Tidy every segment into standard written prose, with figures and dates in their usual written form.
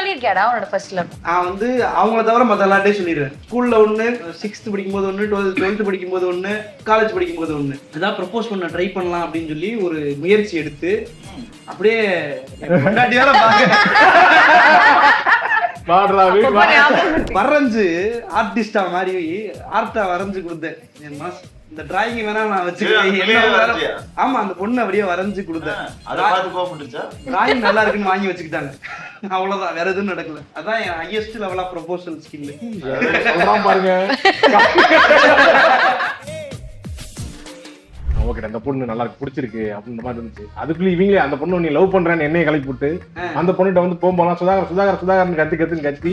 சொல்லிருக்கியாடா உன்னோட first love? நான் வந்து அவங்கள தவிர மற்ற எல்லார்ட்டையும் சொல்லிடுவேன். ஸ்கூல்ல ஒன்று, 6th படிக்கும்போது ஒன்று, 12th படிக்கும்போது ஒன்று, காலேஜ் படிக்கும்போது ஒன்று. அதான் ப்ரப்போஸ் பண்ண ட்ரை பண்ணலாம் அப்படின்னு சொல்லி ஒரு முயற்சி எடுத்து அப்படியே வரைஞ்சு ஆர்டிஸ்டா மாதிரி ஆர்ட்டா வரைஞ்சு கொடுத்தேன். என் மனசு இந்த டிராயிங் வேணா நான் வச்சுக்கிறேன். ஆமா, அந்த பொண்ணு அப்படியே வரைஞ்சு கொடுத்தேன். டிராயிங் நல்லா இருக்குன்னு வாங்கி வச்சுக்கிட்டாங்க. அவ்வளவுதான், வேற எதுவும் நடக்கல. அதான் என் highest level of proposal skill. பாருங்க, ஓகே அந்த பொண்ணு நல்லா பிடிச்சிருக்கு அப்படின்ற மாதிரி இருந்துச்சு. அதுக்குள்ள இவங்களே அந்த பொண்ணு நீ லவ் பண்றேன்னு என்னைய கிளப்பி விட்டு அந்த பொண்ணுகிட்ட வந்து போகும்போது சுதாகர் கத்தி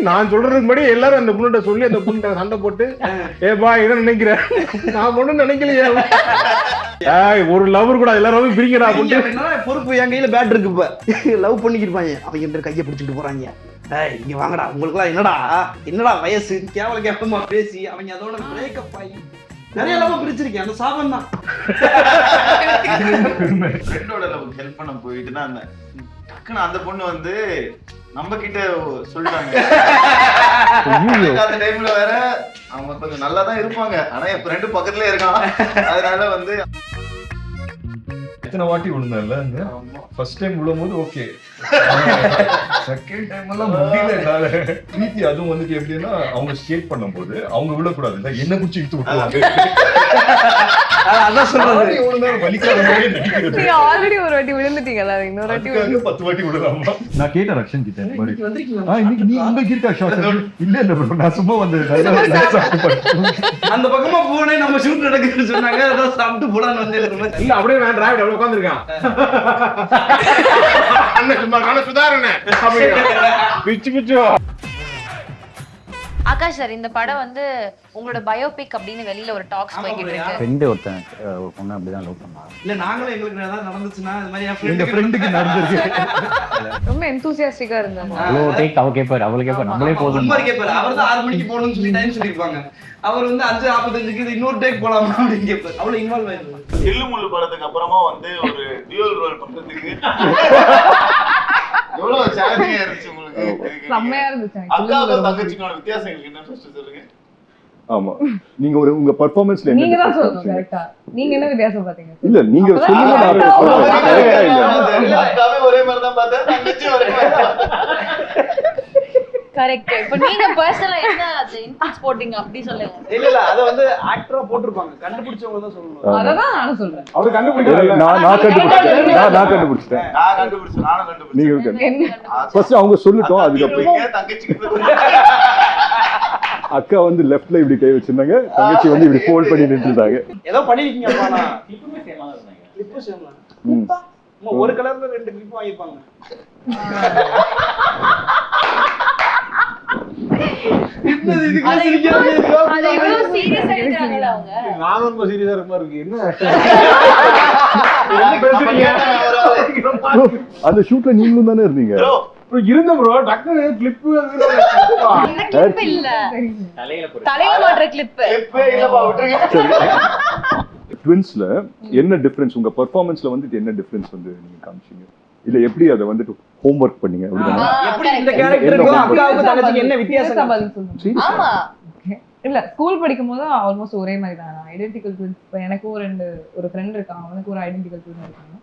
நான் சொல்றதுக்கு முன்னாடி எல்லாரும் அந்த பொண்ணுகிட்ட சொல்லி அந்த பொண்ணு சண்டை போட்டு ஏப்பா என்ன நினைக்கிறேன், நான் பொண்ணு நினைக்கலையே, ஒரு லவர் கூட எல்லாரும் பிரிக்கடா அப்படின்னு பொறுப்பு என் கையில பேட் இருக்கு. இப்ப லவ் பண்ணிக்கிருப்பாங்க, அவங்க என்ற கையை பிடிச்சிட்டு போறாங்க. இங்க வாங்கடா, உங்களுக்குலாம் என்னடா வயசு கேவலமா பேசி அவங்க அதோட பிரேக்கப் ஆகி நிறைய லவ் பிரிச்சிருக்கேன். அந்த சாபம் தான். ஃப்ரெண்டோட லவ் ஹெல்ப் பண்ண போயிட்டுனா அந்த டக்குன்னு அந்த பொண்ணு வந்து நம்ம கிட்ட சொல்லிட்டாங்க. அந்த டைம்ல வேற அவங்க கொஞ்சம் நல்லா தான் இருப்பாங்க, ஆனா என் ஃப்ரெண்டு பக்கத்துலயே இருக்கான். அதனால வந்து எத்தனை வாட்டி விழுந்தால ஃபர்ஸ்ட் டைம் விழும்போது ஓகே, செகண்ட் டைம் எல்லாம் முடியல என்னால. பிரீத்தி அதுவும் வந்துட்டு எப்படின்னா அவங்க ஸ்கேட் பண்ணும்போது அவங்க விழக்கூடாது, இல்லை என்ன குச்சி இழுத்து விட்டுருவாங்க. அதான் சொல்றது, ஆல்ரெடி ஒரு வாட்டி விழுந்துட்டீங்களா, இன்னொரு வாட்டி 10 வாட்டி விழலாமா? நான் கேட்டேன் ரக்ஷன் கிட்ட, இன்னைக்கு நீ அங்க இருக்கா ஷாட்? இல்ல இல்ல ப்ரோ, நான் சும்மா வந்து அந்த பக்கமா போனே நம்ம ஷூட் நடக்குதுன்னு சொன்னாங்க. அதான் சாப்பிட்டு போலான்னு வந்து இல்ல அப்படியே நான் டிரைவர் எவ்வளவு உட்கார்ந்திருக்கான். ஆகாஷ் சார், இந்த படம் வந்து உங்களோட பயோபிக் அப்படின்னு வெளியில ஒரு டாக்ஸ் போயிட்டு இருக்கு. ஃப்ரெண்ட் ஒருத்தன் ஒரு பொண்ணு அப்படிதான் லவ் பண்ணா. இல்ல நாங்களும் எங்களுக்கு ஏதாவது நடந்துச்சுன்னா அது மாதிரி எங்க ஃப்ரெண்டுக்கு நடந்துருக்கு. ரொம்ப எந்தூசியாஸ்டிக்கா இருந்தாங்க. அவ்வளோ டேக் அவ கேட்பாரு, அவளை கேட்பாரு, நம்மளே போதும். அவர் தான் 6 மணிக்கு போகணும்னு சொல்லி டைம் சொல்லியிருப்பாங்க. அவர் வந்து 5:45க்கு இன்னொரு டேக் போலாமா அப்படின்னு கேட்பாரு. அவ்வளவு இன்வால்வ் ஆயிருக்கு. எள்ளு முள்ளு படத்துக்கு அப்புறமா வந்து ஒரு டியூவல் ரோல் பண்றதுக்கு எவ்வளவு சேலஞ்சிங்கா இருந்துச்சு உங்களுக்கு? செம்மையா இருந்துச்சு. அக்காவுக்கும் தங்கச்சிக்கான வித்தியாசம் என்ன ஃபர்ஸ்ட் சொல்லுங்க. ஆமா, நீங்க உங்க பெர்ஃபார்மன்ஸ்ல நீங்க தான் சொல்லுங்க கரெக்ட்டா. நீங்க என்ன வித்தியாசம் பாத்தீங்க? இல்ல நீங்க சொல்லுங்க, நான் சொல்றேன். அக்காவே ஒரே மாதிரி தான் பார்த்தேன், தங்கச்சி ஒரே மாதிரி தான். கரெக்ட். இப்போ நீங்க பர்சனலா என்ன அது இன்புட்ஸ் போடிங்க அப்படி சொல்லுங்க. இல்ல அத வந்து ஆக்டரா போட்டுருப்பாங்க, கண்டுபிடிச்சவங்க தான் சொல்லணும். அததான் நானும் சொல்றேன். அவர் கண்டுபிடிக்கல, நான் கண்டுபிடிச்சேன். நானும் கண்டுபிடிச்சேன். நீங்க ஃபர்ஸ்ட் அவங்க சொல்லட்டும், அதுக்கு அப்புறம் தங்கச்சிக்கு அக்கா வந்து லெஃப்ட்ல இப்படி கை வச்சிருந்தாங்க, தங்கச்சி வந்து இப்படி ஃபோல்ட் பண்ணி நின்னுட்டாங்க. ஏதோ பண்ணிருக்கீங்கப்பா. நான் கிளிப்புமே சேமா இருந்தாங்க. கிளிப்பு சேமா. ஒரு கலர்ல 2 கிளிப் வாங்கிப்பாங்க. அது எவ்வளவு சீரியஸா எடுக்கறாங்கல அவங்க. நான் ரொம்ப சீரியஸா இருக்க மாதிரி இருக்கு. என்ன அந்த ஷூட்ல நீங்களும் தானே இருந்தீங்க? இருந்த ப்ரோ, டக்குனு கிளிப் இல்ல தலையில மாட்ற கிளிப் இல்லப்பா விட்டுருங்க. ட்வின்ஸ்ல என்ன டிஃபரன்ஸ், உங்க பெர்ஃபார்மன்ஸ்ல வந்து என்ன டிஃபரன்ஸ் வந்து நீங்க காமிச்சீங்க? இல்ல எப்படி அதை வந்துட்டு ஹோம்வொர்க் பண்ணீங்க? எப்படி இந்த கேரக்டருக்கு அக்காவுக்கு தங்கச்சிக்கு என்ன வித்தியாசம்? ஆமா, இல்ல ஸ்கூல் படிக்கும்போது ஆல்மோஸ்ட் ஒரே மாதிரி தான். Identical twins. இப்போ எனக்கும் ஒரு ஃப்ரெண்ட் இருக்கான், அவனுக்கு ஒரு ஐடென்டிக்கல் ட்வின் இருக்காங்க.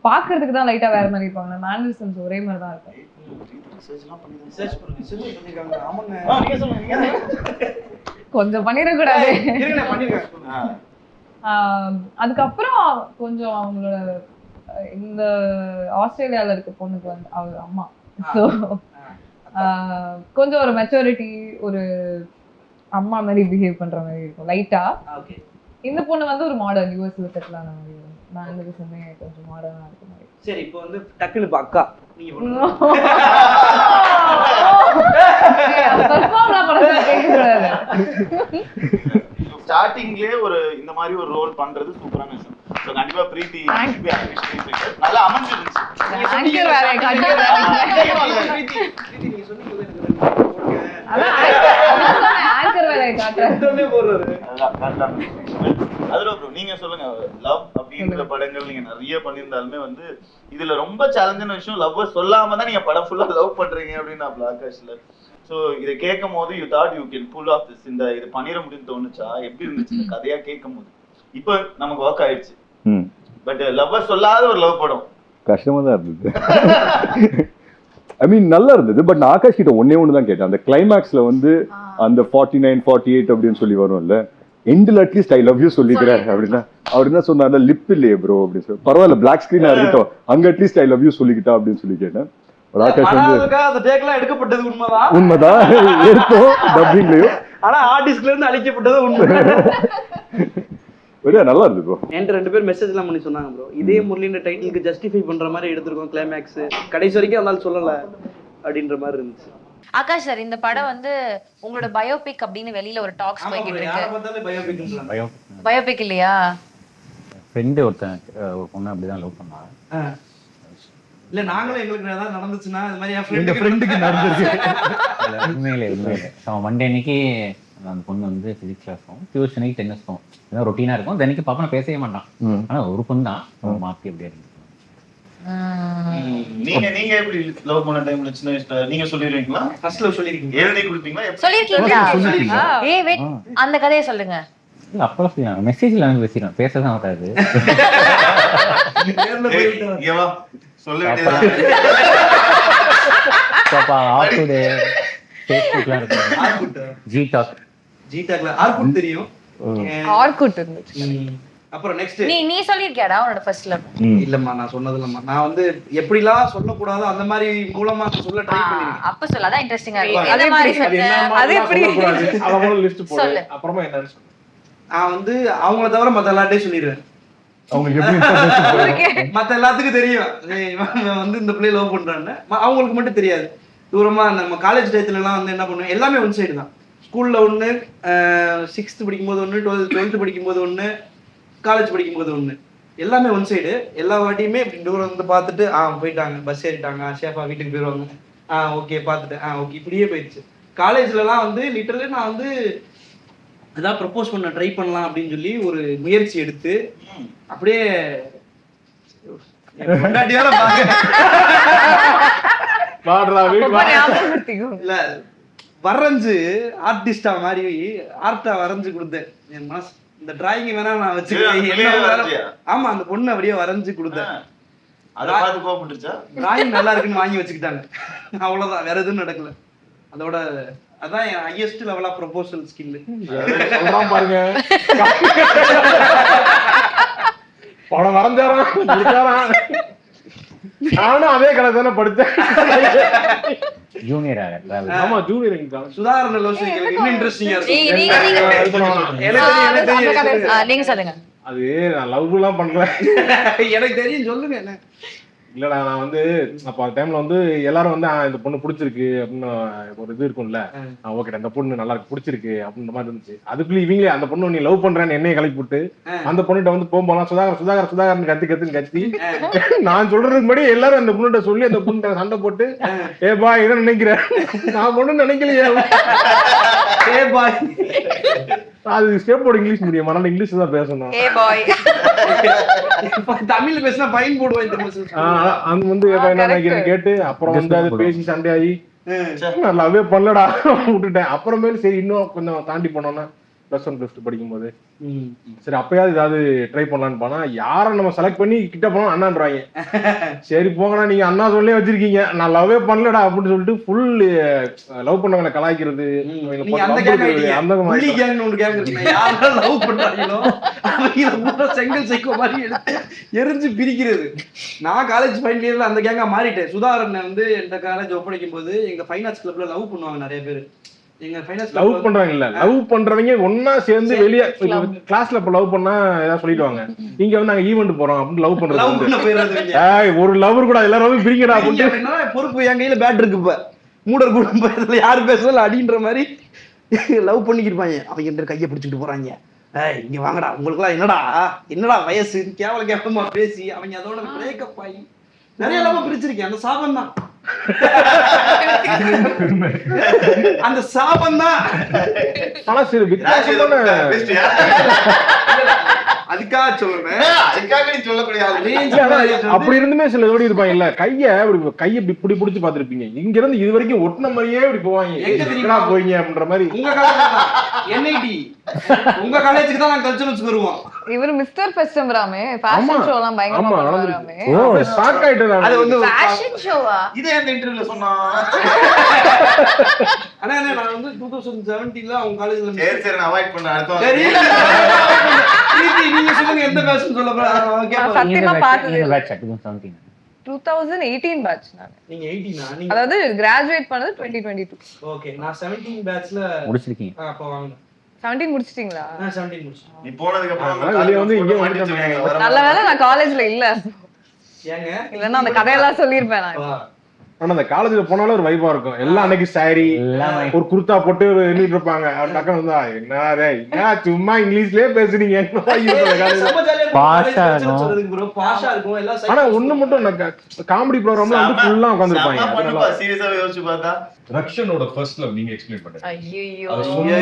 பாக்குறதுக்கு தான் லைட்டா வேற மாதிரி இருப்பாங்க, மேனரிசம்ஸ் ஒரே மாதிரி தான் இருக்கும். கொஞ்சம் பண்ணிடக்கூடாது. அதுக்கப்புறம் கொஞ்சம் அவங்களோட இந்த ஆஸ்திரேலியால இருக்க பொண்ணுக்கு வந்து அவங்க அம்மா கொஞ்சம் ஒரு மெச்சூரிட்டி, ஒரு அம்மா மாதிரி பிஹேவ் பண்ற மாதிரி இருக்கும் லைட்டா. இந்த பொண்ணு வந்து ஒரு மாடர்ன் யூஎஸ்ல செட்டில் ஆன மாதிரி, நான் இந்த விஷயமே கொஞ்சம் மாடர்னா இருக்க மாதிரி. சரி, இப்போ வந்து டக்குனு அக்கா நீங்க ஸ்டார்டிங்லயே ஒரு இந்த மாதிரி ஒரு ரோல் பண்றது சூப்பரான விஷயம். சோ கண்டிப்பா பிரீத்தி நல்லா அமைஞ்சிருச்சு. ஆங்கர் வேற கண்டிப்பா ஆங்கர் வேற காட்றேன் அதுல ப்ரோ நீங்க சொல்லுங்க, லவ் அப்படி அப்படின்ற படங்கள் நீங்க நிறைய பண்ணியிருந்தாலுமே வந்து இதுல ரொம்ப சேலஞ்சான விஷயம் லவ் சொல்லாம தான் நீங்க படம் ஃபுல்லா லவ் பண்றீங்க அப்படின்னு நான் ஆகாஷ்ல. ஸோ இதை கேட்கும் போது you thought you can pull off this, இந்த இது பண்ணிட முடியும்னு தோணுச்சா? எப்படி இருந்துச்சு இந்த கதையா கேட்கும் போது? இப்போ நமக்கு ஒர்க் ஆயிடுச்சு, பட் லவ் சொல்லாத ஒரு லவ் படம் கஷ்டமா தான் இருந்தது. ஐ மீன் நல்லா இருந்தது. பட் நான் ஆகாஷ் கிட்ட ஒண்ணு தான் கேட்டேன். அந்த கிளைமேக்ஸ்ல வந்து அந்த 49 48 அப்படின்னு சொல்லி வரும்ல, எண்டில் அட்லீஸ்ட் ஐ லவ் யூ சொல்லிக்கிறேன் அப்படின்னா அவர் என்ன சொன்னார், லிப் இல்லையே ப்ரோ அப்படின்னு சொல்லி. பரவாயில்ல பிளாக் ஸ்கிரீனா இருக்கட்டும், அங்க அட்லீஸ்ட் ஐ லவ் யூ சொல்லிக்கிட்டா அப்படின்னு சொல்லி கேட்டேன். ஆகாஷ் வந்து அந்த டேக்லாம் எடுக்கப்பட்டது உண்மைதான், உண்மைதான் எடுத்தோம் டப்பிங்லயும், ஆனா ஆர்டிஸ்ட்ல இருந்து அழிக்கப்பட்டது உண்மை. நல்லா இருக்கு ப்ரோ. என்கிட்ட 2 பேர் மெசேஜ்லாம் பண்ணி சொன்னாங்க ப்ரோ, இதே முரளின்ற டைட்டிலுக்கு ஜஸ்டிஃபை பண்ற மாதிரி எடுத்திருக்கோம் கிளைமேக்ஸ், கடைசி வரைக்கும் அதனால சொல்லல அப்படின்ற மாதிரி இருந்துச்சு. ஆகாஷ் சார், இந்த படம் வந்து உங்களோட பயோபிக் அப்படின்னு வெளியில ஒரு டாக்ஸ் போய்கிட்டு இருக்கு. பயோபிக் இல்லையா? ஃப்ரெண்டு ஒருத்தன் ஒரு பொண்ணு அப்படிதான் லவ் பண்ணாங்க. இல்ல நாங்களும் எங்களுக்கு ஏதாவது நடந்துச்சுன்னா இது மாதிரி என் ஃப்ரெண்டுக்கு நடந்துருக்கு. உண்மையிலே மண்டே அன்னைக்கு அந்த பொண்ணு வந்து பிசிக்ஸ் கிளாஸும் டியூஷன் அன்னைக்கு டென்னிஸும் ஏதாவது ரொட்டீனா இருக்கும். தினைக்கு பாப்பா நான் பேசவே மாட்டான், ஆனா ஒரு பொண்ணு தான் மாற்றி அப்படியே இருக்கு. நீங்க எப்படி லவ் பண்ண டைம்ல சின்ன வயசுல நீங்க சொல்லிருக்கீங்களா? ஃபர்ஸ்ட் லவ் சொல்லிருக்கீங்க? எழுதி கொடுப்பீங்களா? சொல்லிருக்கீங்களா? ஏய் வெயிட், அந்த கதையை சொல்லுங்க. இல்ல அப்பதான் சொல்லுவாங்க, மெசேஜ்ல வந்து பேசிடுவேன், பேசதான் வராது. சொல்ல வேண்டியது ஆர்குட் ஃபேஸ்புக்லாம் இருக்கு, ஜி டாக்ல ஆர்குட் தெரியும், ஆர்குட் இருந்துச்சு. அப்புறம் நெக்ஸ்ட் நீ சொல்லிருக்கியாடா உன்னோட ஃபர்ஸ்ட் லவ்? இல்லம்மா நான் சொன்னது இல்லம்மா. நான் வந்து எப்படிலாம் சொல்லக்கூடாதோ அந்த மாதிரி மூலமா சொல்ல ட்ரை பண்ணிருக்கேன். அப்ப சொல்ல அதான் இன்ட்ரெஸ்டிங்கா இருக்கு. அது அந்த மாதிரி எப்படி? சொல்ல. அது எப்படி? அதெல்லாம் லிஸ்ட் போடு, சொல்லு. அப்புறமா என்னன்னு சொல்லு. நான் வந்து அவங்கள தவிர மத்த எல்லார்ட்டையும் சொல்லிடுவேன். அவங்களுக்கு எப்படி மத்த எல்லாத்துக்கும் தெரியும் இவன் வந்து இந்த பிள்ளை லவ் பண்றான்னு, அவங்களுக்கு மட்டும் தெரியாது. தூரமா நம்ம காலேஜ் டயத்துல எல்லாம் வந்து என்ன பண்ணுவோம், எல்லாமே ஒன் சைடு தான். ஸ்கூல்ல ஒண்ணு, 6th படிக்கும்போது ஒண்ணு, 12th படிக்கும்போது ஒண்ணு, காலேஜ் படிக்கும்போது ஒண்ணு, எல்லாமே ஒன் சைடு. எல்லா வாட்டியுமே இப்படி தூரம் வந்து பார்த்துட்டு போயிட்டாங்க, பஸ் ஏறிட்டாங்க, சேஃபா வீட்டுக்கு போயிடுவாங்க, ஓகே பார்த்துட்டு ஓகே, இப்படியே போயிடுச்சு. காலேஜ்லலாம் வந்து லிட்டரலி நான் வந்து ஏதாவது ப்ரப்போஸ் பண்ண ட்ரை பண்ணலாம் அப்படின்னு சொல்லி ஒரு முயற்சி எடுத்து அப்படியே இல்ல வரைஞ்சு ஆர்டிஸ்டா மாதிரி ஆர்ட்டா வரைஞ்சு கொடுத்தேன். என் மனசு இந்த டிராயிங் வேணா நான் வச்சுக்கிறேன். ஆமா, அந்த பொண்ணு அப்படியே வரைஞ்சு கொடுத்தேன். டிராயிங் நல்லா இருக்குன்னு வாங்கி வச்சுக்கிட்டாங்க, அவ்வளவுதான், வேற எதுவும் நடக்கல. அதோட அதான் என் highest level of proposal skill. சொல்றான் பாருங்க, படம் வரைஞ்சாராம். நானும் அதே கதை தானே படித்தேன். ஜூனியர். ஆமா ஜூனியர். சுதாகரன் லவ் ஸ்டோரி இன்னும் இன்ட்ரெஸ்டிங்கா இருக்கும். நீங்க சொல்லுங்க. அது நான் லவ் எல்லாம் பண்றேன், எனக்கு தெரியும், சொல்லுங்க. என்ன இல்லடா, நான் வந்து அப்ப அந்த டைம்ல வந்து எல்லாரும் வந்து இந்த பொண்ணு பிடிச்சிருக்கு அப்படின்னு ஒரு இது இருக்கும்ல, ஓகே இந்த பொண்ணு நல்லா இருக்கு பிடிச்சிருக்கு அப்படின்ற மாதிரி இருந்துச்சு. அதுக்குள்ள இவங்களே அந்த பொண்ணு நீ லவ் பண்றேன்னு என்னைய கிளப்பி விட்டு அந்த பொண்ணுகிட்ட வந்து போகும்போது சுதாகரன் கத்தி நான் சொல்றதுக்கு முன்னாடி எல்லாரும் அந்த பொண்ணுகிட்ட சொல்லி அந்த பொண்ணு சண்டை போட்டு ஏபா என்ன நினைக்கிறேன், நான் பொண்ணு நினைக்கலையே, அது ஸ்டேப்போட இங்கிலீஷ் மீடியம், அதனால இங்கிலீஷ் தான் பேசணும். தமிழ்ல பேசினா ஃபைன் போடுவேன். அது வந்து என்ன நினைக்கிறேன் கேட்டு அப்புறம் வந்து அது பேசி சண்டையாகி நான் லவ்வே பண்ணலடா விட்டுட்டேன். அப்புறமேல சரி இன்னும் கொஞ்சம் தாண்டி போனோம்னா +1 +2 படிக்கும்போது சரி அப்பயாவது ஏதாவது ட்ரை பண்ணலான்னு போனா யாரை நம்ம செலக்ட் பண்ணி கிட்ட போனோம் அண்ணான்றாங்க. சரி போங்கண்ணா, நீங்க அண்ணா சொல்லே வச்சிருக்கீங்க, நான் லவ்வே பண்ணலடா அப்படின்னு சொல்லிட்டு ஃபுல் லவ் பண்ணவங்களை கலாய்க்கிறது, செங்கல் சைக்கோ மாதிரி எரிஞ்சு பிரிக்கிறது. நான் காலேஜ் ஃபைனல் இயர்ல அந்த கேங்கா மாறிட்டேன். சுதாகரன் வந்து எந்த காலேஜ் ஒப்படைக்கும் போது எங்க ஃபைன் ஆர்ட்ஸ் கிளப்ல லவ் பண்ணுவாங்க நிறைய பேர். லவ் பண்றாங்க இல்ல, லவ் பண்றவங்க ஒன்னா சேர்ந்து வெளியே கிளாஸ்ல இப்ப லவ் பண்ணா ஏதாவது சொல்லிடுவாங்க, இங்க வந்து நாங்க ஈவென்ட் போறோம் அப்படின்னு லவ் பண்றது. ஒரு லவர் கூட எல்லாரும் பிரிங்கடா அப்படின்னு பொறுப்பு என் கையில பேட் இருக்கு, இப்ப மூடர் கூட யாரு பேசல அடின்ற மாதிரி லவ் பண்ணிக்கிருப்பாங்க. அவங்க கையை பிடிச்சிட்டு போறாங்க, இங்க வாங்கடா உங்களுக்கு எல்லாம் என்னடா வயசு கேவலமா பேசி அவங்க அதோட பிரேக்கப் ஆகி நிறைய லவ் பிரிச்சிருக்கேன். அந்த சாபம் தான், அந்த சாபம் தான். ஆனா சரி வித்தியாசமான அதுக்காக சொல்றேன். அதுக்காக நீ சொல்லக்கூடிய ஆளு. அப்படி இருந்துமே சில ஜோடி இருப்பாங்க இல்ல, கைய இப்படி பிடிச்சு பாத்துருப்பீங்க, இங்க இருந்து இது வரைக்கும் ஒட்டின மாதிரியே இப்படி போவாங்க, எங்க தெரியுமா போயிங்க அப்படின்ற மாதிரி. உங்க காலேஜ் NIT, உங்க காலேஜுக்கு தான் நான் கல்ச்சுரல்ஸ்க்கு வருவோம். இவர் மிஸ்டர் ஃபெஸ்டம்பராமே ஃபேஷன் ஷோ எல்லாம் பயங்கரமா பண்ணுவாராமே. ஷாக் ஆயிட்டேன். அது வந்து ஃபேஷன் ஷோவா? இதே அந்த இன்டர்வியூல சொன்னா. ஆனா நான் வந்து 2017ல அவங்க காலேஜ்ல சரி நான் அவாய்ட் பண்ண அடுத்த சரி நீங்க சொல்லுங்க எந்த பேஷன் சொல்ல நான் சத்தியமா பார்த்தது இல்ல. பேட்ச் 2017 2018 பேட்ச் நான். நீங்க 18 நீங்க அதாவது கிராஜுவேட் பண்ணது 2022. ஓகே. நான் 17 பேட்ச்ல முடிச்சிருக்கீங்க. அப்ப வாங்க. 17 முடிச்சிட்டீங்களா? நான் 17 முடிச்சேன். நீ போனதுக்கு அப்புறம் வெளிய வந்து இங்க வந்து நல்ல வேளை நான் காலேஜ்ல இல்ல. ஏங்க இல்லன்னா அந்த கதையெல்லாம் சொல்லிருப்பேன் நான். ஆனா அந்த காலேஜ்ல போனாலும் ஒரு வைபா இருக்கும். எல்லாம் அன்னைக்கு சாரி ஒரு குர்தா போட்டு நின்றுட்டு இருப்பாங்க. அவர் டக்குனு வந்தா என்ன சும்மா இங்கிலீஷ்லயே பேசுறீங்க. பாஷா இருக்கும் எல்லாம். ஆனா ஒண்ணு மட்டும் காமெடி ப்ரோகிராம்ல வந்து ஃபுல்லா உட்கார்ந்திருப்பாங்க. சீரியஸாவே யோசிச்சு பார்த்தா ரக்ஷனோட ஃபர்ஸ்ட் லவ் நீங்க எக்ஸ்பிளைன் பண்ணுங்க. ஐயோ அது சொன்னா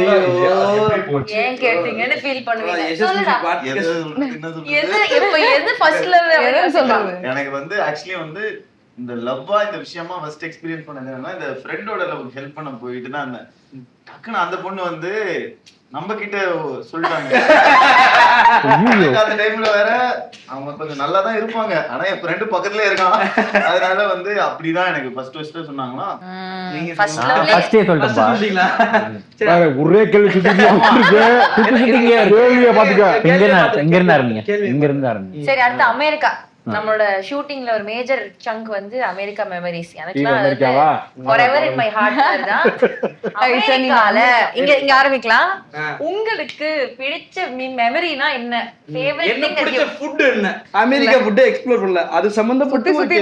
எப்படி போச்சு? ஏன் கேட்டீங்கன்னு ஃபீல் பண்ணுவீங்க. என்ன எது ஃபர்ஸ்ட் லவ் எதுன்னு சொல்றது? எனக்கு வந்து ஆக்சுவலி வந்து இந்த லவ்வா இந்த விஷயமா ஃபர்ஸ்ட் எக்ஸ்பீரியன்ஸ் பண்ணது என்னன்னா, இந்த ஃப்ரெண்டோட லவ் ஹெல்ப் பண்ண போயிட்டு தான் அந்த டக்குன்னு அந்த பொண்ணு வந்து நம்ம கிட்ட சொல்லிட்டாங்க. அந்த டைம்ல வேற அவங்க கொஞ்சம் நல்லா தான் இருப்பாங்க, ஆனா என் ஃப்ரெண்டு பக்கத்துலயே இருக்கான். அதனால வந்து அப்படிதான் எனக்கு ஃபர்ஸ்ட் சொன்னாங்களா. ஃபர்ஸ்ட் லவ் ஃபர்ஸ்டே சொல்லிட்டேன்ப்பா. ஒரே கேள்வி சுத்திட்டே பாத்துக்க. எங்க இருந்து ஆரம்பிங்க? சரி, அடுத்து அமெரிக்கா. நம்மளோட ஷூட்டிங்ல ஒரு மேஜர் சங்க் வந்து அமெரிக்கா மெமரிஸ். எனக்கு forever in my heart தான் அமெரிக்கால. இங்க ஆரம்பிக்கலாம். உங்களுக்கு பிடிச்ச மெமரினா என்ன? ஃபேவரட் திங் பிடிச்ச ஃபுட் என்ன? அமெரிக்கா ஃபுட் எக்ஸ்ப்ளோர் பண்ணல, அது சம்பந்தப்பட்டு சுத்தி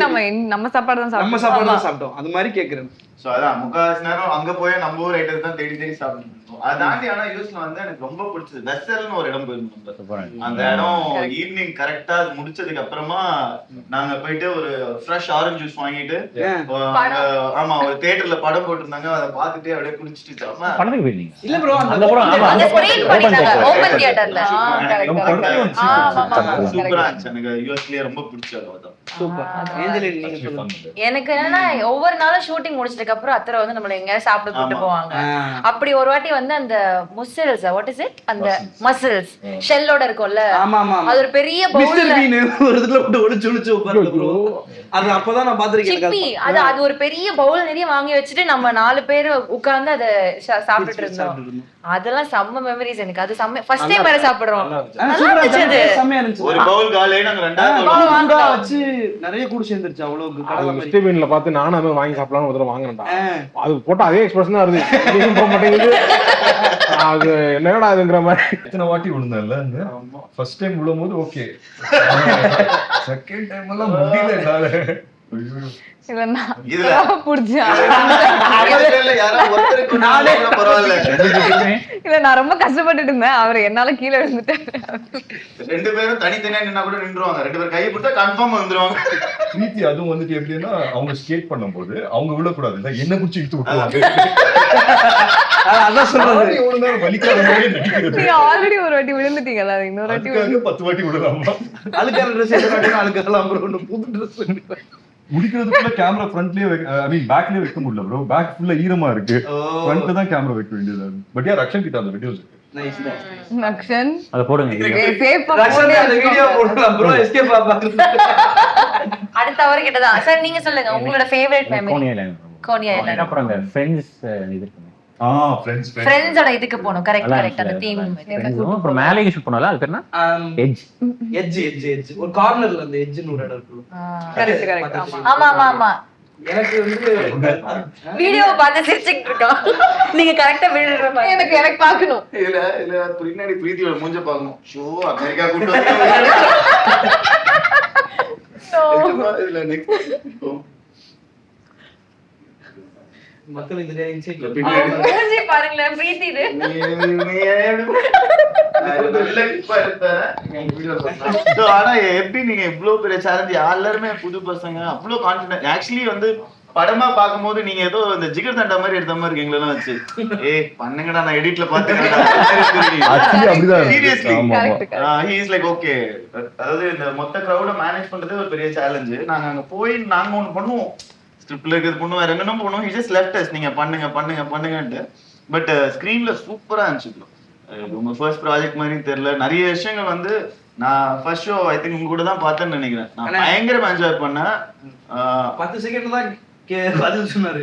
நம்ம சாப்பாடு தான் நம்ம சாப்பாடு தான் சாப்பிட்டோம். அது மாதிரி கேக்குறேன். சோ அதான் முக்காவாசி நேரம் அங்க போய் நம்ம ஊர் ஐட்டம் தான் தேடி சாப்பிட்டு இருந்தோம். அதை தாண்டி ஆனா யூஸ்ல வந்து எனக்கு ரொம்ப பிடிச்சது வெசல்னு ஒரு இடம் போயிருந்தோம். அந்த இடம் ஈவினிங் கரெக்டா அது முடிச்சதுக்கு அப்புறமா நாங்க போயிட்டு ஒரு ஃப்ரெஷ் ஆரஞ்சு ஜூஸ் வாங்கிட்டு, ஆமா ஒரு தியேட்டர்ல படம் போட்டிருந்தாங்க, அதை பார்த்துட்டு அப்படியே குடிச்சிட்டு படத்துக்கு போயிருந்தீங்க இல்ல ப்ரோ, அந்த ஸ்கிரீன் பண்ணிட்டாங்க ஓபன் தியேட்டர்ல. சூப்பரா இருந்துச்சு. எனக்கு யூஎஸ்லயே ரொம்ப பிடிச்சது. சூப்பர். ஏஞ்சலின் நீங்க சொல்லுங்க. எனக்கு என்னன்னா ஒவ்வொரு நாளும் ஷூட்டிங் முடிச்சதுக்கு அப்புறம் அத்தரை வந்து நம்மள எங்கேயாவது சாப்பிட கூட்டு போவாங்க. அப்படி ஒரு வாட்டி வந்து அந்த முசல்ஸ், வாட் இஸ் இட், அந்த மசில்ஸ் ஷெல்லோட இருக்கும்ல, ஆமா ஆமா, அது ஒரு பெரிய பவுல்ல ஒரு இதுல போட்டு ஒளிச்சு உட்கார்ந்து ப்ரோ. அது அப்பதான் நான் பாத்திருக்கேன். சிப்பி அது ஒரு பெரிய பவுல் நிறைய வாங்கி வச்சுட்டு நம்ம 4 பேர் உட்கார்ந்து அத சாப்பிட்டுட்டு இருந்தோம். அதெல்லாம் செம்ம மெமரிஸ் எனக்கு. அது செம்ம ஃபர்ஸ்ட் டைம் வேற சாப்பிடுறோம். நல்லா இருந்துச்சு. செம்மயா இருந்துச்சு. ஒரு பவுல் காலே நாங்க ரெண்டாவது வச்சு நிறைய கூட சேர்ந்துருச்சு. அவ்வளவு கடலை மாதிரி ஸ்டீவன்ல பார்த்து நானும் அதை வாங்கி சாப்பிடலாம்னு ஒரு தடவை வாங்கினேன்டா. அது போட்டு அதே எக்ஸ்பிரஷன் தான் வருது, போக மாட்டேங்குது. அது என்னடா அதுங்கிற மாதிரி இத்தனை வாட்டி விழுந்தேன்ல. ஃபர்ஸ்ட் டைம் விழும்போது ஓகே, செகண்ட் டைம் எல்லாம் முடியல என்னால. நான் ரொம்ப கஷ்டப்பட்டுட்டு இருந்தேன். அவர் என்னால கீழே விழுந்துட்டேன். 2 பேரும் தனித்தனியா நின்னா கூட நின்றுவாங்க. 2 பேரும் கையை பிடிச்சா கன்ஃபார்ம் வந்துருவாங்க. பிரீத்தி அதுவும் வந்துட்டு எப்படின்னா, அவங்க ஸ்கேட் பண்ணும்போது அவங்க விழக்கூடாது, இல்ல என்ன குச்சி இழுத்து விட்டுருவாங்க. அதான் சொல்றது. வலிக்காத மாதிரி நடிக்கிறது. நீங்க ஆல்ரெடி ஒரு வாட்டி விழுந்துட்டீங்கல்ல, இன்னொரு வாட்டி 10 வாட்டி விழலாமா? அழுக்கான ட்ரெஸ் எடுத்து அழுக்கலாம் ப்ரோ. புது ட்ரெஸ் முடிக்கிறதுக்குள்ள கேமரா ஃப்ரண்ட்லயே ஐ மீன் பேக்லயே வைக்க முடியல ப்ரோ. பேக் ஃபுல்லா ஈரமா இருக்கு, ஃப்ரண்ட்ல தான் கேமரா வைக்க வேண்டியது. பட் யா ரக்ஷன் கிட்ட அந்த வீடியோஸ் இருக்கு. நைஸ் நக்ஷன் அத போடுங்க. ரக்ஷன் அந்த வீடியோ போடலாம் ப்ரோ. எஸ்கேப் பாப்பாங்க. அடுத்த அவர் கிட்ட தான். சார் நீங்க சொல்லுங்க உங்களோட ஃபேவரட் மெமரி. கோனியா ஐலாண்ட். அப்புறம் அந்த ஃப்ரெண்ட்ஸ் இது இருக்கு. ஃப்ரெண்ட்ஸோட இதுக்கு போணும். கரெக்ட் அந்த தீம். அப்புறம் மேலே ஷூட் பண்ணல, அது பேர்னா எட்ஜ் ஒரு கார்னர்ல அந்த எட்ஜ்னு ஒரு இடம் இருக்கு. கரெக்ட். ஆமா எனக்கு வந்து வீடியோ பார்த்து சிரிச்சிட்டு இருக்கோம். நீங்க கரெக்ட்டா விழுற மாதிரி எனக்கு பார்க்கணும். இல்ல பின்னாடி பிரீத்தியோட மூஞ்ச பார்க்கணும். ஷோ அமெரிக்கா கூட்டி வந்து இல்ல நெக்ஸ்ட் மக்கள் இந்த இன்சைட்ல மூஞ்சி பாருங்களே பிரீத்தி இது. ஆனா எப்படி நீங்க இவ்வளவு பெரிய சேலஞ்ச், எல்லாருமே புது பசங்க, அவ்வளவு கான்ஃபிடன்ட். ஆக்சுவலி வந்து படமா பாக்கும்போது நீங்க ஏதோ இந்த ஜிகர் தண்டா மாதிரி எடுத்த மாதிரி இருக்கு எங்களெல்லாம் வச்சு. பண்ணுங்கடா நான் எடிட்ல பாத்துக்கிறேன். ஆக்சுவலி அப்படிதான் Seriously. ஆமா ஆமா he is like okay. அதாவது இந்த மொத்த கிரவுட மேனேஜ் பண்றதே ஒரு பெரிய சேலஞ்சு. நாங்க அங்க போய் நாங்க ஒண்ணு பண்ணுவோம், ஸ்கிரிப்ட்ல இருக்கிறது பண்ணுவோம், வேற என்னென்ன பண்ணுவோம். he just left us, நீங்க பண்ணுங்கன்ட்டு. பட் ஸ்கிரீன்ல சூப்பரா இருந்துச்சு. உங்க ஃபர்ஸ்ட் ப்ராஜெக்ட் மாதிரி தெரியல. நிறைய விஷயங்கள் வந்து நான் ஃபர்ஸ்ட் ஷோ ஐ திங்க் உங்க கூட தான் பார்த்தேன்னு நினைக்கிறேன். நான் பயங்கரமா என்ஜாய் பண்ணேன். 10 செகண்ட் தான் பதில் சொன்னாரு,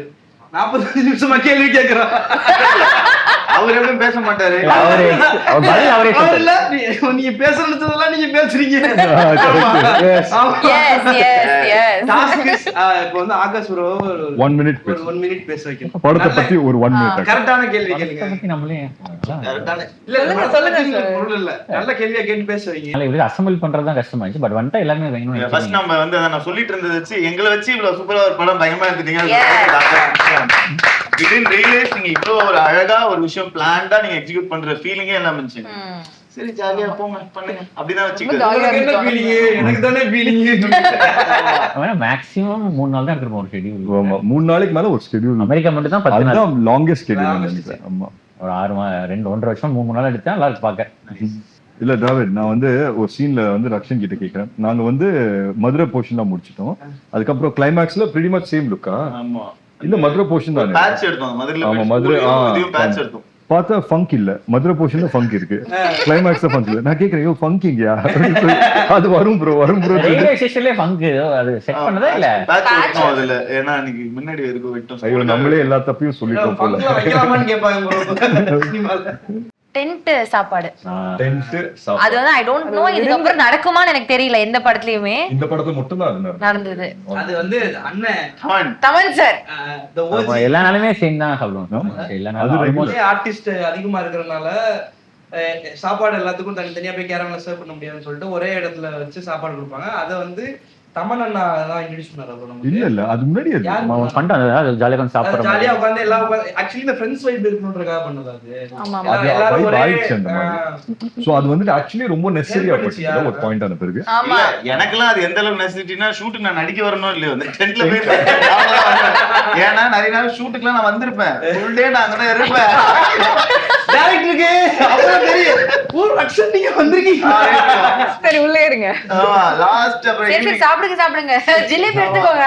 45 நிமிஷமா கேள்வி கேட்கிறான். அவர் எப்படியும் பேச மாட்டாரு. நீங்க பேசுறதெல்லாம் நீங்க பேசுறீங்க. இப்ப வந்து ஆகாஷ் ப்ரோ 1 மினிட் ஒரு 1 மினிட் பேச வைக்கணும். படத்தை பத்தி ஒரு 1 மினிட் கரெக்டான கேள்வி கேளுங்க. நம்மளே இல்ல நல்ல கேள்வியா கேட்டு பேச வைங்க. இப்படி அசம்பிள் பண்றதுதான் கஷ்டமாயிடுச்சு. பட் வந்துட்டா எல்லாமே வேணும். ஃபர்ஸ்ட் நம்ம வந்து அத நான் சொல்லிட்டு இருந்தது வச்சு எங்களை வச்சு இவ்வளவு சூப்பரா ஒரு படம் பயங்கரமா எடுத்துட்டீங்க. நீங்க இவ்வளவு ஒரு அழகா ஒரு விஷயம் பிளான்டா நீங்க எக்ஸிக்யூட் பண்ற ஃபீலிங்கே எல்லாம் இருந்துச்சு. சரி ஜாலியா போங்க பண்ணுங்க அப்படிதான் வச்சுக்கிட்டு எனக்கு தானே ஃபீலிங். மேக்ஸிமம் 3 நாள் தான் எடுத்துருப்போம் ஒரு ஷெட்யூல். ஆமா 3 நாளைக்கு மேல ஒரு ஷெட்யூல். அமெரிக்கா மட்டும் தான் 10 நாள். அதுதான் லாங்கெஸ்ட் ஷெட்யூல் நினைக்கிறேன். ஆமா ஒரு 1.5 வருஷம் 3 நாள் எடுத்தா நல்லா இருக்கு பாக்க. இல்ல டிராவிட், நான் வந்து ஒரு சீன்ல வந்து ரக்ஷன் கிட்ட கேக்குறேன். நாங்க வந்து மதுரை போர்ஷன் தான் முடிச்சிட்டோம். அதுக்கப்புறம் கிளைமேக்ஸ்ல pretty much சேம் லுக்கா. ஆமா இல்ல மதுரை போர்ஷன் தானே பேட்ச் எடுத்தோம் மதுரைல. ஆமா மதுரை இதையும் பேட்ச் எடுத்தோம். பார்த்தா ஃபங்க் இல்ல, மதுரை போர்ஷன்ல ஃபங்க் இருக்கு, கிளைமேக்ஸ்ல ஃபங்க் இல்ல. நான் கேக்குறேன் யோ ஃபங்க் இங்கயா? அது வரும் ப்ரோ ரயில்வே ஸ்டேஷன்லயே ஃபங்க் அது செட் பண்ணதா இல்ல பேட்ச் எடுத்தோம் அதுல. ஏன்னா அன்னைக்கு முன்னாடி வரைக்கும் விட்டோம். ஐயோ நம்மளே எல்லா தப்பையும் சொல்லிட்டோம் போல. வைக்கலாமான்னு கேட்பாங்க ப்ரோ சினிமால. டென்ட் சாப்பாடு டென்ட் அது வந்து ஐ டோன்ட் நோ இதுக்கப்புறம் நடக்குமான்னு எனக்கு தெரியல. எந்த படத்துலயுமே இந்த படத்துல மட்டும் தான் நடந்தது. அது வந்து அண்ணன் தமன் சார் எல்லா நாளுமே சேம் தான் சாப்பிடுவோம். எல்லா நாளும் ஆர்டிஸ்ட் அதிகமா இருக்கிறதுனால சாப்பாடு எல்லாத்துக்கும் தனித்தனியா போய் கேரம்ல சர்வ் பண்ண முடியாதுன்னு சொல்லிட்டு ஒரே இடத்துல வச்சு சாப்பாடு கொடுப்பாங்க. அதை வந்து தமன் அண்ணா தான் இன்ட்ரோடியூஸ் பண்ணாரு. இல்ல அது முன்னாடி பண்ணிட்டு ஜாலியா சாப்பிடுறோம். ஜாலியா உட்கார்ந்து எல்லாம் ஆக்சுவலி இந்த ஃப்ரெண்ட்ஸ் வைப் இருக்கணும்ன்றதுக்காக பண்ணது அது. அது எல்லாரும் ஒரே ஆயிடுச்சு அந்த மாதிரி. சோ அது வந்து ஆக்சுவலி ரொம்ப நெசசரியா போச்சு ஒரு பாயிண்ட் ஆன பிறகு. ஆமா எனக்கெல்லாம் அது எந்த அளவுக்கு நெசசிட்டினா ஷூட்டுக்கு நான் நடிக்க வரணும் இல்லையோ அந்த டென்ட்ல போய் ஏன்னா நிறைய நாள் ஷூட்டுக்குலாம் நான் வந்திருப்பேன். ஃபுல் டே நான் அங்கதான் இருப்பேன். டைரக்டருக்கு அப்புறம் தெரியும் ஊர் ரக்ஷன் நீங்க வந்திருக்கீங்க. சரி உள்ளே இருங்க. ஆமா லாஸ்ட் அப்புறம் சரி சாப்பிடுங்க ஜிலேபி எடுத்துக்கோங்க.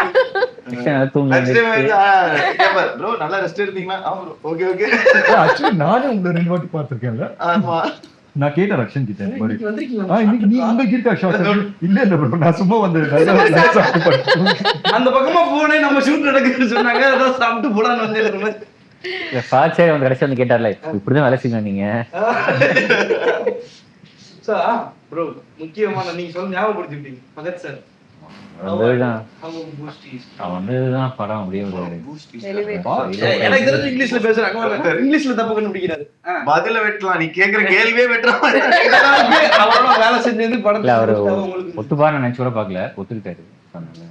ப்ரோ நல்லா ரெஸ்ட் எடுத்தீங்களா? ஆமா ப்ரோ ஓகே ஓகே. ஆக்சுவலி நானே உங்களை 2 வாட்டி பார்த்திருக்கேன்ல. ஆமா நான் கேட்ட ரக்ஷன் கிட்ட இந்த மாதிரி வந்திருக்கீங்க. இன்னைக்கு நீ உங்க கிட்ட ஷாட் இல்ல ப்ரோ நான் சும்மா வந்தேன். அந்த பக்கமா போனே நம்ம ஷூட் நடக்குதுன்னு சொன்னாங்க. அதான் சாப்பிட்டு போலான்னு வந்து ஃபாச்சர் வந்து கடைசி வந்து கேட்டார்ல இப்படிதான் வேலை செய்யணும் நீங்க. ப்ரோ முக்கியமான நீங்க சொல்ல ஞாபகப்படுத்திட்டீங்க பகத் சார். வந்துதான் படம் அப்படியே எனக்கு தெரிஞ்சு இங்கிலீஷ்ல பேசுறாங்க. இங்கிலீஷ்ல தப்பு கண்டுபிடிக்கிறாரு. பதில வெட்டலாம், நீ கேக்குற கேள்வியே வெட்டலாம். அவரோட வேலை செஞ்சது படத்துல அவரு ஒத்துப்பாரு நினைச்சு கூட பாக்கல, ஒத்துக்கிட்டாரு.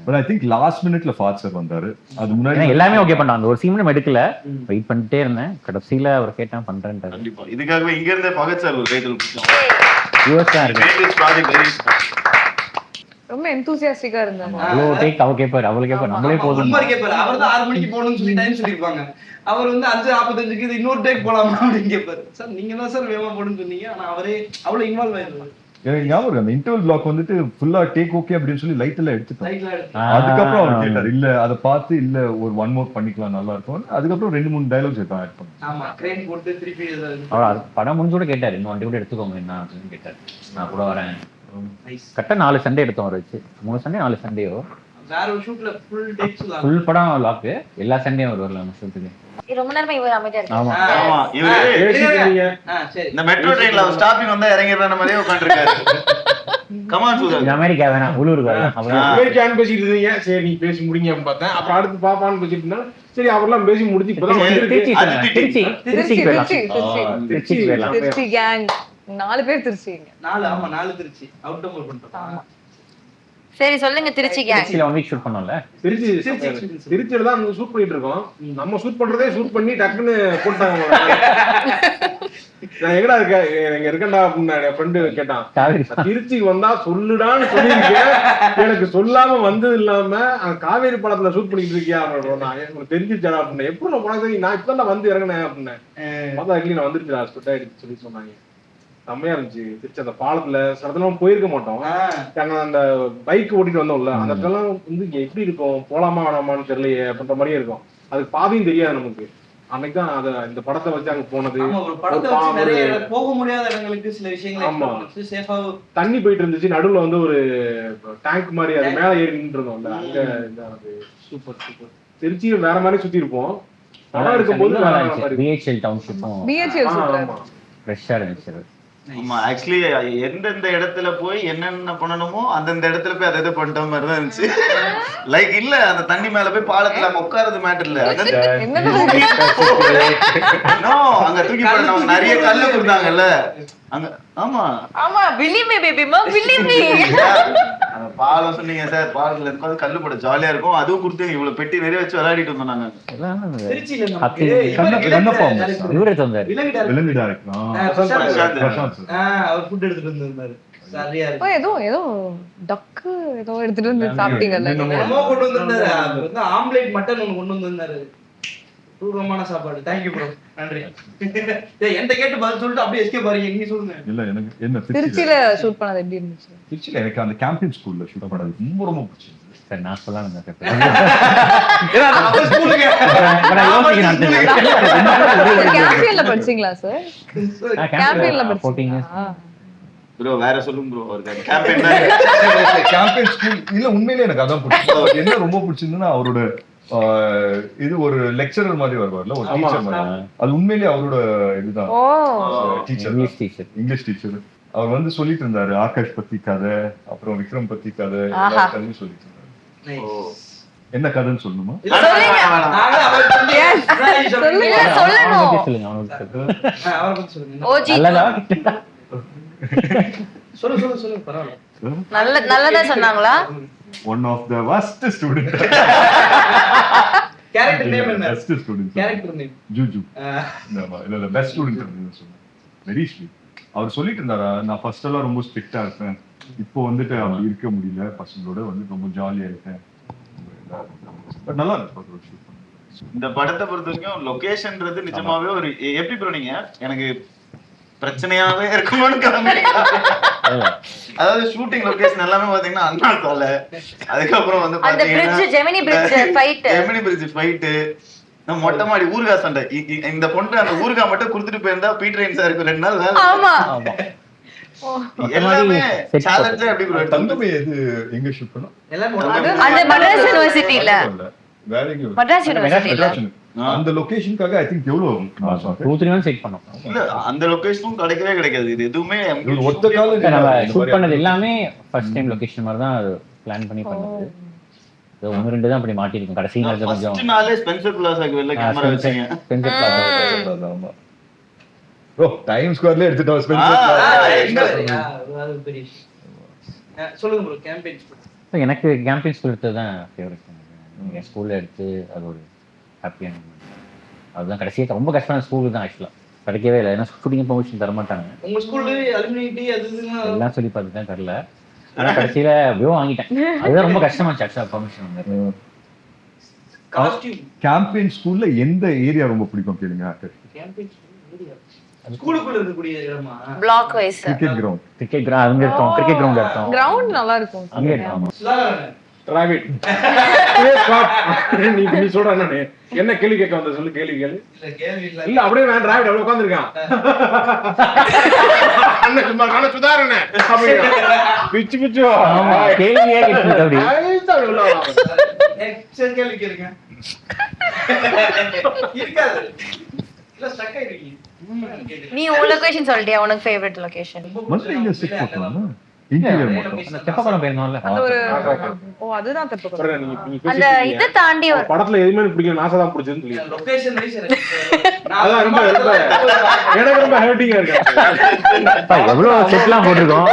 But I think last minuteல ஃபாஸ்டர் வந்தாரு. அது முன்னாடி எல்லாமே ஓகே பண்ணாங்க. அந்த ஒரு சீன் நம்ம எடுக்கல, வெயிட் பண்ணிட்டே இருந்தேன். கடைசியில அவர் கேட்டான் பண்றேன்ட்டாரு. கண்டிப்பா இதுக்காகவே இங்க இருந்தே பகத் சார் ஒரு டைட்டில் கொடுத்தோம். யூஎஸ் தான் இருக்கு. ரொம்ப எந்தூசியாஸ்டிக்கா இருந்தாங்க. அவ்வளோ டேக் அவ கேட்பாரு, அவளை கேட்பாரு, நம்மளே போதும். அவர் தான் 6 மணிக்கு போகணும்னு சொல்லி டைம் சொல்லிருப்பாங்க. அவர் வந்து 5:45க்கு இது இன்னொரு டேக் போலாமா அப்படின்னு கேட்பாரு. சார் நீங்க தான் சார் வேகமா போடுன்னு சொன்னீங்க. ஆனா அவரே அவ்வளவு இன்வால்வ் ஆயிருந்தாரு. எனக்கு ஞாபகம் அந்த இன்டர்வல் பிளாக் வந்துட்டு ஃபுல்லா டேக் ஓகே அப்படின்னு சொல்லி லைட் எல்லாம் எடுத்துட்டோம். அதுக்கப்புறம் அவர் கேட்டார் இல்ல அதை பார்த்து இல்ல ஒரு 1 மோர் பண்ணிக்கலாம் நல்லா இருக்கும். அதுக்கப்புறம் 2-3 டயலாக்ஸ் எடுத்து ஆட் பண்ணோம். ஆமா கிரேன் போட்டு திருப்பி அவர் படம் முடிஞ்சு கூட கேட்டாரு இன்னும் வண்டி கூட எடுத்துக்கோங்க என்ன அப்படின்னு கேட்டாரு. நான் கூட வரேன். கரெக்டா 4 சண்டே எடுத்தோம் அவர் வச்சு. 3 சண்டே 4 சண்டேயோ வேற ஒரு ஷூட்ல ஃபுல் டேக்ஸ் ஃபுல் படம் லாக். எல்லா சண்டேயும் அவர் வரல நம்ம ஷூட்டுக்கு. ரொம்ப நேரமா இவர் அமைதியா இருக்காரு. ஆமா ஆமா இவரு சரி இந்த மெட்ரோ ட்ரெயின்ல அவர் ஸ்டாப்பிங் வந்தா இறங்கிடுற மாதிரியே உட்கார்ந்திருக்காரு. கமான் சூதர் அமெரிக்கா வேணாம் உள்ளூருக்கு வரலாம். அமெரிக்கான்னு பேசிட்டு இருந்தீங்க. சரி நீ பேசி முடிங்க அப்படின்னு பார்த்தேன். அப்புறம் அடுத்து பாப்பான்னு பேசிட்டு இருந்தா சரி அவர்லாம் பேசி முடிச்சு இப்பதான் திருச்சி போயிடலாம். திருச்சி கேங் 4 பேர் திருச்சிங்க. 4 திருச்சி அவுட் டோர் பண்ணிட்டோம். சரி சொல்லுங்க திருச்சி கேங். திருச்சியில 1 வீக் ஷூட் பண்ணோம்ல. திருச்சியில தான் ஷூட் பண்ணிட்டு இருக்கோம். நம்ம ஷூட் பண்றதே ஷூட் பண்ணி டக்குன்னு போட்டாங்க. நான் எங்கடா இருக்க எங்க இருக்கேன்டா அப்படின்னு என் ஃப்ரெண்டு கேட்டான். காவேரி திருச்சிக்கு வந்தா சொல்லுடான்னு சொல்லியிருக்கேன், எனக்கு சொல்லாம வந்தது இல்லாம காவேரி படத்துல ஷூட் பண்ணிட்டு இருக்கியா அப்படின்னு. நான் எனக்கு தெரிஞ்சிருச்சா அப்படின்னு. எப்படி நான் உனக்கு நான் இப்பதான் வந்து இறங்கினேன் அப்படின்னு பார்த்தா இல்லையே நான் வந்துருச்சு ஸ்பெட் ஆயிடுச்சு சொல்லி சொன்னாங்க. செம்மையா இருந்துச்சு. திருச்சி அந்த பாலத்துல சில இடத்துல போயிருக்க மாட்டோம். நாங்க அந்த பைக் ஓட்டிட்டு வந்தோம்ல, அந்த இடத்துல வந்து எப்படி இருக்கும், போலாமா வேணாமான்னு தெரியலையே அப்படின்ற மாதிரியே இருக்கும். அதுக்கு பாதையும் தெரியாது நமக்கு. அன்னைக்கு தான் அத இந்த படத்தை வச்சு அங்க போனது. ஒரு படத்தை வச்சு நிறைய போக முடியாத இடங்களுக்கு சில விஷயங்கள் சேஃபா தண்ணி போயிட்டு இருந்துச்சு, நடுவுல வந்து ஒரு டேங்க் மாதிரி அது மேல ஏறி நின்று இருந்தோம்ல, அங்க சூப்பர் சூப்பர். திருச்சியும் வேற மாதிரி சுத்தி இருப்போம். படம் எடுக்கும்போது பிஹெச்எல் டவுன்ஷிப்பும் ஃப்ரெஷ்ஷா இருந்துச்சு. ஆமா, ஆக்சுவலி எந்தெந்த இடத்துல போய் என்னென்ன பண்ணணுமோ அந்தந்த இடத்துல போய் அதை பண்ணிட்ட மாதிரி தான் இருந்துச்சு. லைக் இல்ல அந்த தண்ணி மேல போய் பாலத்துல அங்க உட்காரது மேட்டர் இல்ல, அங்க தூக்கி போட்டாங்க, நிறைய கல்லு கொடுத்தாங்கல்ல அங்க. ஆமா ஆமா, believe me baby ma, believe me. அந்த பாலம் சொன்னீங்க சார், பாலத்துல இருந்து கல்லு போட ஜாலியா இருக்கும். அதுவும் கொடுத்து இவ்வளவு பெட்டி நிறைய வச்சு விளையாடிட்டு இருந்தோம் நாங்க. திருச்சியில இவரே தந்தாரு விலங்கு டைரக்டர் அவர் ஃபுட் எடுத்துட்டு வந்திருந்தாரு. சரியா ஓ ஏதோ டக்கு ஏதோ எடுத்துட்டு வந்து சாப்பிட்டீங்கல்ல நீங்க. அம்மா கொண்டு வந்திருந்தாரு. அது வந்து ஆம்லெட் மட்டன் ஒன்னு கொண்டு வந்திருந்தாரு. பூர்வமான சாப்பாடு. தேங்க்யூ ப்ரோ, நன்றி. என்கிட்ட கேட்டு பதில் சொல்லிட்டு அப்படியே எஸ்கேப் பாருங்க. நீங்க சொல்லுங்க. இல்ல எனக்கு என்ன திருச்சியில ஷூட் பண்ணது எப்படி இருந்துச்சு? திருச்சியில எனக்கு அந்த கேம்பியன் ஸ்கூல்ல ஷூட் பண்ணது ரொம்ப ரொம்ப பிடிச்சிருந்தது. சார் நான் சொல்லலாம் கேம்பியன்ல படிச்சீங்களா சார்? கேம்பியன்ல படிச்சீங்க ப்ரோ, வேற சொல்லுங்க ப்ரோ. ஒரு கேம்பெயின் கேம்பியன் ஸ்கூல் இல்ல, உண்மையிலே எனக்கு அதான் பிடிச்சது. என்ன ரொம்ப பிடிச்சிருந்ததுன்னா அவரோட இது ஒரு லெக்சரர் மாதிரி வருவார்ல, ஒரு டீச்சர் மாதிரி. அது உண்மையிலேயே அவரோட இதுதான் டீச்சர், இங்கிலீஷ் டீச்சர். அவர் வந்து சொல்லிட்டு இருந்தாரு ஆகாஷ் பத்தி கதை, அப்புறம் விக்ரம் பத்தி கதை, எல்லா கதையும் சொல்லிட்டு இருந்தாரு. என்ன கதைன்னு சொல்லணுமா? சொல்லு பரவாயில்ல. நல்லதா சொன்னாங்களா? One of the worst student. Character name என்ன? Best student. Character name Juju. இல்ல பெஸ்ட் ஸ்டூடண்ட் அப்படின்னு சொன்னாங்க. Very sweet. அவர் சொல்லிட்டு இருந்தாரா, நான் ஃபர்ஸ்ட் எல்லாம் ரொம்ப ஸ்ட்ரிக்ட்டா இருப்பேன், இப்போ வந்துட்டு அப்படி இருக்க முடியல, பசங்களோட வந்து ரொம்ப ஜாலியா இருக்கேன். பட் நல்லா இருக்கு. இந்த படத்தை பொறுத்த வரைக்கும் லொகேஷன்ன்றது நிஜமாவே ஒரு எப்படி ப்ரோ, நீங்க எனக்கு பிரச்சனையாவே இருக்குமோன்னு கிளம்பிட்டீங்க. அதாவது ஷூட்டிங் லொகேஷன் எல்லாமே பாத்தீங்கன்னா அண்ணா சாலை, அதுக்கப்புறம் வந்து அந்த பிரிட்ஜ், ஜெமினி பிரிட்ஜ் ஃபைட், மொட்டை மாடி ஊர்கா சண்டை. இந்த பொண்ணு அந்த ஊர்கா மட்டும் கொடுத்துட்டு போயிருந்தா பீட்டர் சாருக்கு 2 நாள் வேலை. ஆமா எல்லாமே சேலஞ்சா. எப்படி ப்ரோ தங்கமே எது எங்க ஷூட் பண்ணோம்? அந்த மദ്രാസ് யுனிவர்சிட்டில, வேற எங்க? மദ്രാസ് யுனிவர்சிட்டில அந்த லொகேஷனுக்காக ஐ திங்க் எவ்வளவு 2-3 நாள் செக் பண்ணோம். இல்ல அந்த லொகேஷனும் கிடைக்கவே கிடைக்காது. இது எதுவுமே ஒத்த கால நம்ம ஷூட் பண்ணது எல்லாமே ஃபர்ஸ்ட் டைம் லொகேஷன் மாதிரி தான் பிளான் பண்ணி பண்ணது. 1-2 தான் அப்படி மாட்டிருக்கும். கடைசி நேரத்துல கொஞ்சம் ஃபர்ஸ்ட் நாளே ஸ்பென்சர் பிளாஸாக்கு வெளில கேமரா வச்சீங்க. Spencer Plaza. ஆமா ப்ரோ, டைம் ஸ்கொயர்ல எடுத்துட்டோம் ஸ்பென்சர் பிளாஸ். சொல்லுங்க ப்ரோ. கேம்பெயின் எனக்கு கேம்பியன் ஸ்கூல் எடுத்தது தான் ஃபேவரட். என் ஸ்கூல்ல எடுத்து அது ஒரு ஹாப்பியான அதுதான். கடைசியாக ரொம்ப கஷ்டமான ஸ்கூல் தான் ஆக்சுவலாக, கிடைக்கவே இல்லை. ஏன்னா ஷூட்டிங் பெர்மிஷன் தர மாட்டாங்க. உங்க ஸ்கூல்ல அலுமினிட்டி அது எல்லாம் சொல்லி பார்த்து தான் தரல. ஆனால் கடைசியில் எப்படியோ வாங்கிட்டேன். அதுதான் ரொம்ப கஷ்டமாச்சு ஆக்சுவலாக பெர்மிஷன் வந்து. கேம்பியன் ஸ்கூல்ல எந்த ஏரியா ரொம்ப பிடிக்கும் கேளுங்க. ஸ்கூலுக்குள்ள இருக்கக்கூடிய இடமா? பிளாக் வைஸ் கிரிக்கெட் கிரவுண்ட் அங்க இருக்கோம். கிரிக்கெட் கிரவுண்ட் இருக்கோம். கிரவுண்ட் நல்லா இருக்கும். அங்க இருக்கோம். டிராவிட் நீ சொல்ற என்ன கேள்வி கேட்க வந்த சொல்லு. கேள்வி கேளு. இல்ல அப்படியே நான் டிராவிட் அப்படியே உட்கார்ந்திருக்கான். அண்ணன் சும்மா காண சுதாரண அப்படியே பிச்சு பிச்சு கேள்வியே கேட்குது அப்படி. நெக்ஸ்ட் கேள்வி கேளுங்க. இருக்காது. இல்ல ஸ்டக் ஆயிடுவீங்க. நீ உன் லொகேஷன் சொல்லிட்டியா? உனக்கு ஃபேவரட் லொகேஷன்? மதுரை இங்க செட் பண்ணலாமா? இன்டீரியர் மட்டும். அந்த தெப்பக்குளம் போயிருந்தோம்ல, அந்த ஒரு அதுதான் தெப்பக்குளம். அந்த இத தாண்டி ஒரு படத்துல எதுவுமே பிடிக்கல, நாசா தான் பிடிச்சதுன்னு சொல்லி. லொகேஷன் வைஸ் அதான் ரொம்ப எனக்கு ரொம்ப ஹர்ட்டிங்கா இருக்கு. எவ்வளவு செட்லாம் போட்டிருக்கோம்,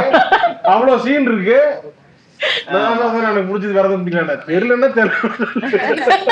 அவ்வளவு சீன் இருக்கு. நான் எனக்கு பிடிச்சது வேற எதுவும் பிடிக்கல. தெரியலன்னா தெரியல.